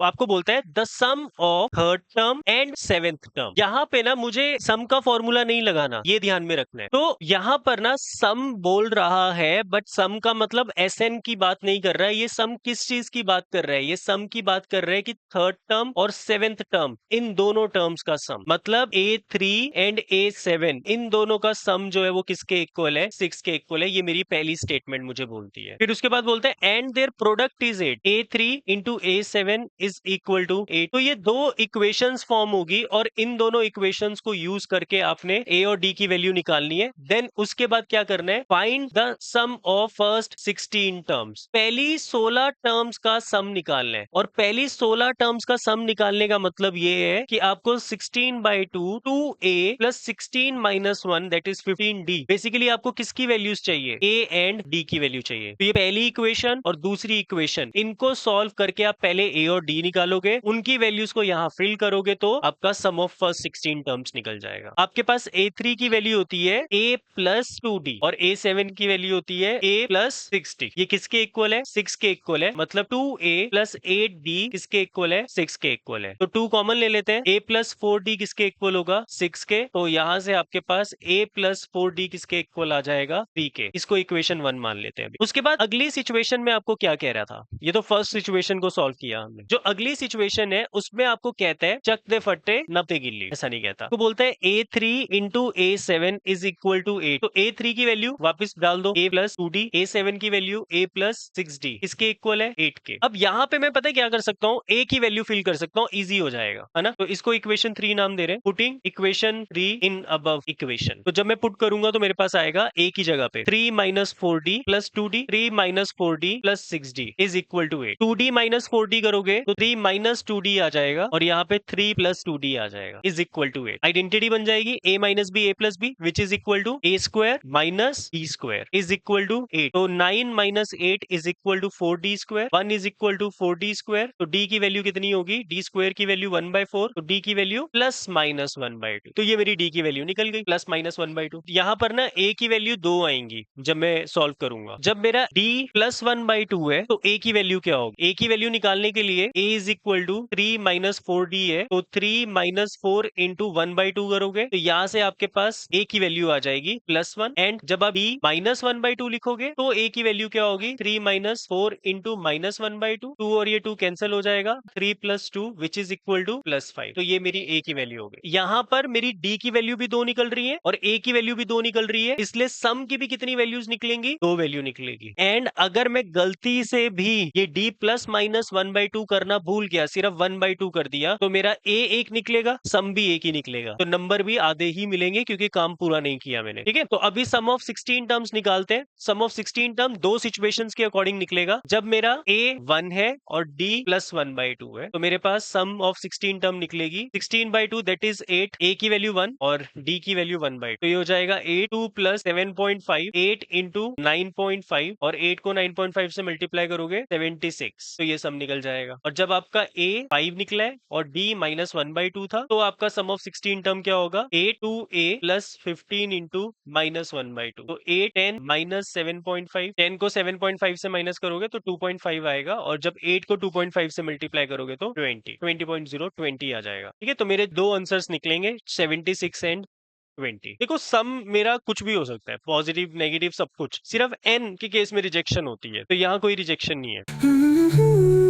आपको बोलता है the sum of third term and seventh term. यहाँ पे ना मुझे सम का फॉर्मूला नहीं लगाना, ये ध्यान में रखना है। तो यहाँ पर ना सम बोल रहा है, बट सम का मतलब एसएन की बात नहीं कर रहा है। ये सम किस चीज की बात कर रहा है? ये सम की बात कर रहा है कि थर्ड टर्म और सेवेंथ टर्म, इन दोनों टर्म्स का सम, मतलब A3 एंड A7, इन दोनों का सम जो है वो किसके इक्वल है? 6 के इक्वल है। ये मेरी पहली स्टेटमेंट मुझे बोलती है। फिर उसके बाद बोलते हैं and their product is 8, A3 into A7 is equal to 8। तो ये दो इक्वेशंस फॉर्म होगी और इन दोनों इक्वेशंस को यूज करके आपने A और D की वैल्यू निकालनी है। देन उसके बाद क्या करना है? Find the sum of first 16 terms. पहली 16 टर्म्स का सम निकालना है, और पहली 16 टर्म्स का सम निकालने का मतलब ये है कि आपको 16/2 2A plus 16 minus 1 that is 15D। Basically आपको किसकी वैल्यूज चाहिए? A एंड D की वैल्यू चाहिए। तो ये पहली इक्वेशन और दूसरी इक्वेशन, इनको सॉल्व करके आप पहले A और D निकालोगे, उनकी वैल्यूज को यहाँ फिल करोगे तो आपका सम ऑफ फर्स्ट 16 टर्म्स निकल जाएगा। आपके पास A3 की वैल्यू होती है A प्लस 2D और A7 की वैल्यू होती है A प्लस 6D। ये किसके इक्वल है? 6 के इक्वल है। मतलब 2A प्लस 8D किसके इक्वल है? 6 के इक्वल है। तो 2 कॉमन ले लेते हैं। A प्लस 4D किसके इक्वल होगा? 6 के। तो यहाँ से आपके पास A प्लस 4D किसके इक्वल आ जाएगा? 3 के। इसको इक्वेशन 1 मान लेते हैं अभी। उसके बाद अगली सिचुएशन में आपको क्या कह रहा था? ये तो फर्स्ट सिचुएशन को सॉल्व किया हमने। जो अगली सिचुएशन है उसमें आपको कहता है चक दे फट्टे नपते गिल्ली। ऐसा नहीं कहता, तो बोलता है A3 into A7 is equal to 8। तो A3 की वैल्यू वापस डाल दो, A प्लस 2D। A7 की वैल्यू A प्लस 6D, इसके इक्वल है 8 के। अब यहाँ पे मैं पता है क्या कर सकता हूँ? A की वैल्यू फिल कर सकता हूँ, इजी हो जाएगा, है ना? तो इसको इक्वेशन 3 नाम दे रहे हैं। Putting equation 3 in above equation. तो जब मैं पुट करूंगा तो मेरे पास आएगा A की जगह पे 3 minus 4D plus 2D, 3 minus 4D plus 6D is equal to 8। 2D minus 4D करोगे तो 3 माइनस 2D आ जाएगा, और यहाँ पे 3 प्लस 2D आ जाएगा, इज इक्वल टू 8। आइडेंटिटी बन जाएगी A minus B A plus B which is equal to A square minus B square is equal to 8। तो 9 minus 8 is equal to 4D square, 1 is equal to 4D square. तो D की value कितनी होगी? D square की value 1/4, तो D की value plus minus 1/2। तो ये मेरी D की वैल्यू निकल गई, प्लस माइनस 1/2। यहाँ पर ना A की वैल्यू 2 आएंगी जब मैं सॉल्व करूंगा। जब मेरा D प्लस 1/2 है तो A की वैल्यू क्या होगी? A की वैल्यू निकालने के लिए A is equal to 3 minus 4D है, तो 3 माइनस 4 इंटू 1/2 करोगे तो यहाँ से आपके पास A की वैल्यू आ जाएगी +1। एंड जब आप B माइनस 1/2 लिखोगे तो A की वैल्यू क्या होगी? 3 माइनस 4 इंटू माइनस 1/2, 2 और ये 2 कैंसिल हो जाएगा, 3 plus 2 which is equal to +5। तो ये मेरी A की वैल्यू हो गई। यहाँ पर मेरी D की वैल्यू भी 2 निकल रही है और A की वैल्यू भी 2 निकल रही है, इसलिए सम की भी कितनी वैल्यूज निकलेंगी? 2 वैल्यू निकलेगी। एंड अगर मैं गलती से भी ये D प्लस माइनस 1/2 करना भूल गया, सिर्फ 1/2 कर दिया, तो मेरा A एक निकलेगा, सम भी एक ही निकलेगा, तो नंबर भी आधे ही मिलेंगे क्योंकि काम पूरा नहीं किया मैंने। ठीक है, तो अभी सम ऑफ 16 टर्म्स निकालते हैं। सम ऑफ 16 टर्म दो सिचुएशंस के अकॉर्डिंग निकलेगा। जब मेरा A 1 है और D प्लस 1/2 है तो मेरे पास सम ऑफ 16 टर्म निकलेगी 16/2 दैट इज 8, A की वैल्यू 1 और D की वैल्यू 1/2। तो ये हो जाएगा 8 2 प्लस 7.5, 8 इंटू 9.5, और 8 को 9.5 से मल्टीप्लाई करोगे 76। तो ये सम निकल जाएगा। और जब आपका A 5 निकला है और D माइनस 1/2 था तो आपका सम ऑफ 16 टर्म क्या होगा? A 2A plus 15 into minus 1/2। तो A 10 माइनस 7.5, 10 को 7.5 से माइनस करोगे तो 2.5 आएगा, और जब 8 को 2.5 से मल्टीप्लाई करोगे तो 20 आ जाएगा। ठीक है, तो मेरे दो आंसर्स निकलेंगे 76 एंड 20। देखो सम मेरा कुछ भी हो सकता है, पॉजिटिव नेगेटिव सब कुछ, सिर्फ n के केस में रिजेक्शन होती है, तो यहाँ कोई रिजेक्शन नहीं है।